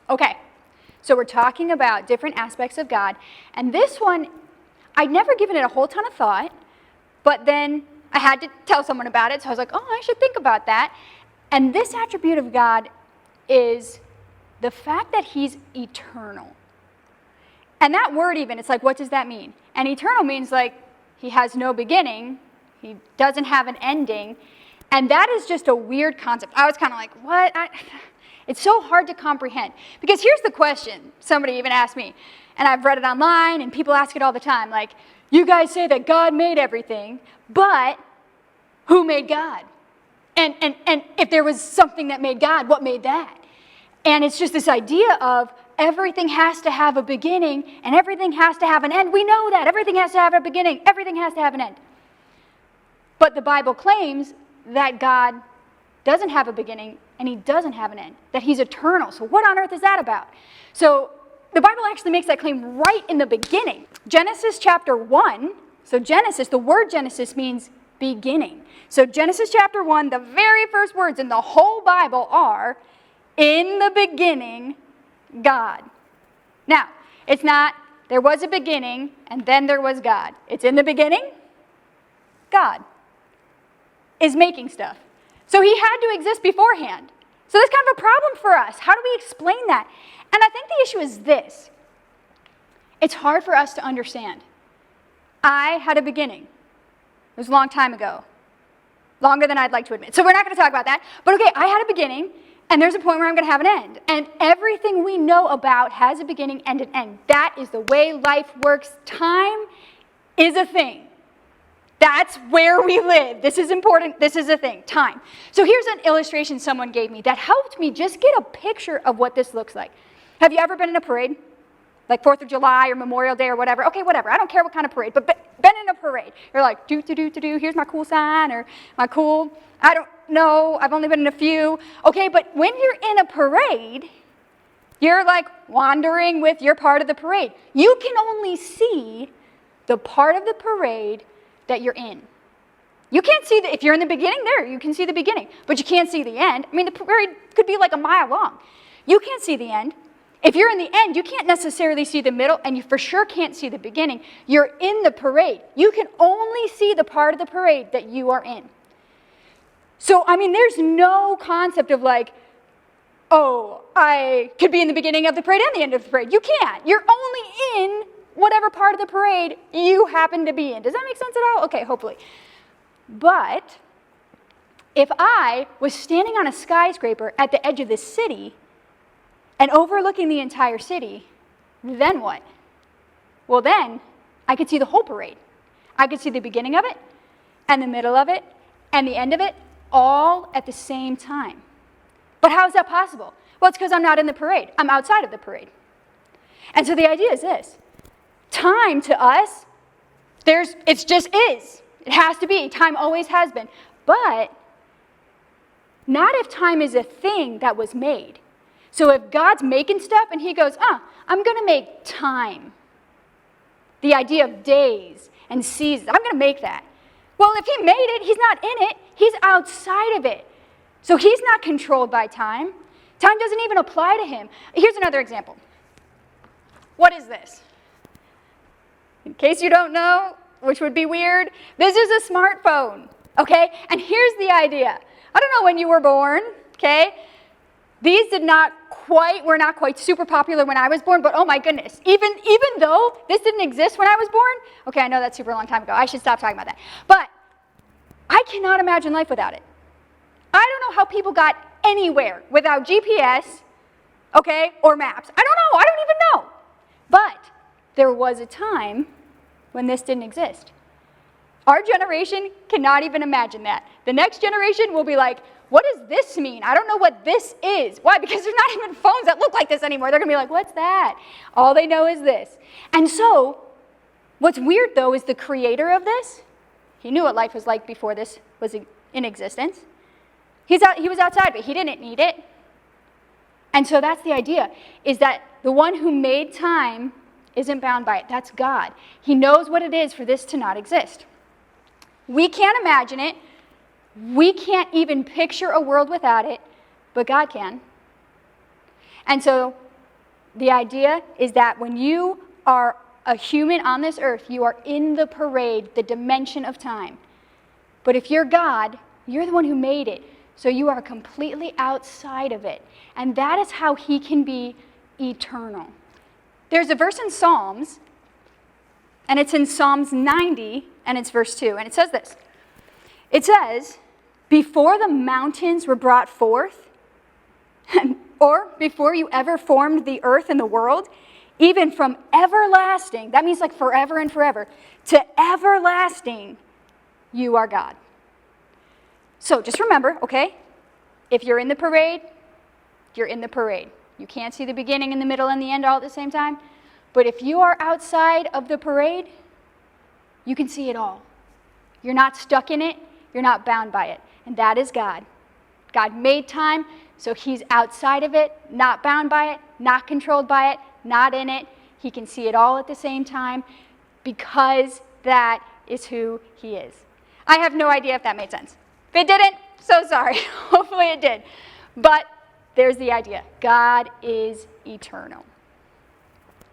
Okay, so we're talking about different aspects of God, and this one, I'd never given it a whole ton of thought, but then I had to tell someone about it, so I was like, oh, I should think about that. And this attribute of God is the fact that he's eternal. And that word even, it's like, what does that mean? And eternal means like he has no beginning, he doesn't have an ending, and that is just a weird concept. I was kind of like, what? It's so hard to comprehend. Because here's the question somebody even asked me, and I've read it online, and people ask it all the time, like, you guys say that God made everything, but who made God? And if there was something that made God, what made that? And it's just this idea of everything has to have a beginning, and everything has to have an end. We know that. Everything has to have a beginning. Everything has to have an end. But the Bible claims that God doesn't have a beginning, and he doesn't have an end, that he's eternal. So what on earth is that about? So the Bible actually makes that claim right in the beginning. Genesis chapter 1, so Genesis, the word Genesis means beginning. So Genesis chapter 1, the very first words in the whole Bible are, in the beginning, God. Now, it's not, there was a beginning, and then there was God. It's in the beginning, God is making stuff. So he had to exist beforehand. So that's kind of a problem for us. How do we explain that? And I think the issue is this. It's hard for us to understand. I had a beginning. It was a long time ago. Longer than I'd like to admit. So we're not going to talk about that. But okay, I had a beginning, and there's a point where I'm going to have an end. And everything we know about has a beginning and an end. That is the way life works. Time is a thing. That's where we live. This is important. This is a thing. Time. So here's an illustration someone gave me that helped me just get a picture of what this looks like. Have you ever been in a parade? Like 4th of July or Memorial Day or whatever. Okay, whatever. I don't care what kind of parade, but been in a parade. You're like, do, here's my cool sign or my cool, I don't know, I've only been in a few. Okay, but when you're in a parade, you're like wandering with your part of the parade. You can only see the part of the parade that you're in. You can't see if you're in the beginning there, you can see the beginning, but you can't see the end. I mean, the parade could be like a mile long. You can't see the end. If you're in the end, you can't necessarily see the middle, and you for sure can't see the beginning. You're in the parade. You can only see the part of the parade that you are in. So, I mean, there's no concept of like, oh, I could be in the beginning of the parade and the end of the parade. You can't. You're only in whatever part of the parade you happen to be in. Does that make sense at all? Okay, hopefully. But if I was standing on a skyscraper at the edge of the city and overlooking the entire city, then what? Well, then I could see the whole parade. I could see the beginning of it, and the middle of it, and the end of it, all at the same time. But how is that possible? Well, it's because I'm not in the parade. I'm outside of the parade. And so the idea is this. Time to us, it just is. It has to be. Time always has been. But not if time is a thing that was made. So if God's making stuff and he goes, I'm going to make time. The idea of days and seasons, I'm going to make that. Well, if he made it, he's not in it. He's outside of it. So he's not controlled by time. Time doesn't even apply to him. Here's another example. What is this? In case you don't know, which would be weird, this is a smartphone, okay? And here's the idea. I don't know when you were born, okay? These were not quite super popular when I was born, but oh my goodness, even though this didn't exist when I was born, okay, I know that's super long time ago. I should stop talking about that. But I cannot imagine life without it. I don't know how people got anywhere without GPS, okay, or maps. I don't know. I don't even know. But there was a time when this didn't exist. Our generation cannot even imagine that. The next generation will be like, what does this mean? I don't know what this is. Why? Because there's not even phones that look like this anymore. They're going to be like, what's that? All they know is this. And so, what's weird, though, is the creator of this, he knew what life was like before this was in existence. He was outside of it. He didn't need it. And so that's the idea, is that the one who made time isn't bound by it. That's God. He knows what it is for this to not exist. We can't imagine it. We can't even picture a world without it, but God can. And so The idea is that when you are a human on this earth, you are in the parade, the dimension of time. But if you're God, you're the one who made it. So you are completely outside of it. And that is how he can be eternal. There's a verse in Psalms, and it's in Psalms 90, and it's verse 2, and it says this. It says, before the mountains were brought forth, or before you ever formed the earth and the world, even from everlasting, that means like forever and forever, to everlasting, you are God. So just remember, okay, if you're in the parade, you're in the parade. You can't see the beginning and the middle and the end all at the same time. But if you are outside of the parade, you can see it all. You're not stuck in it. You're not bound by it. And that is God. God made time, so he's outside of it, not bound by it, not controlled by it, not in it. He can see it all at the same time because that is who he is. I have no idea if that made sense. If it didn't, so sorry. Hopefully it did. But there's the idea. God is eternal.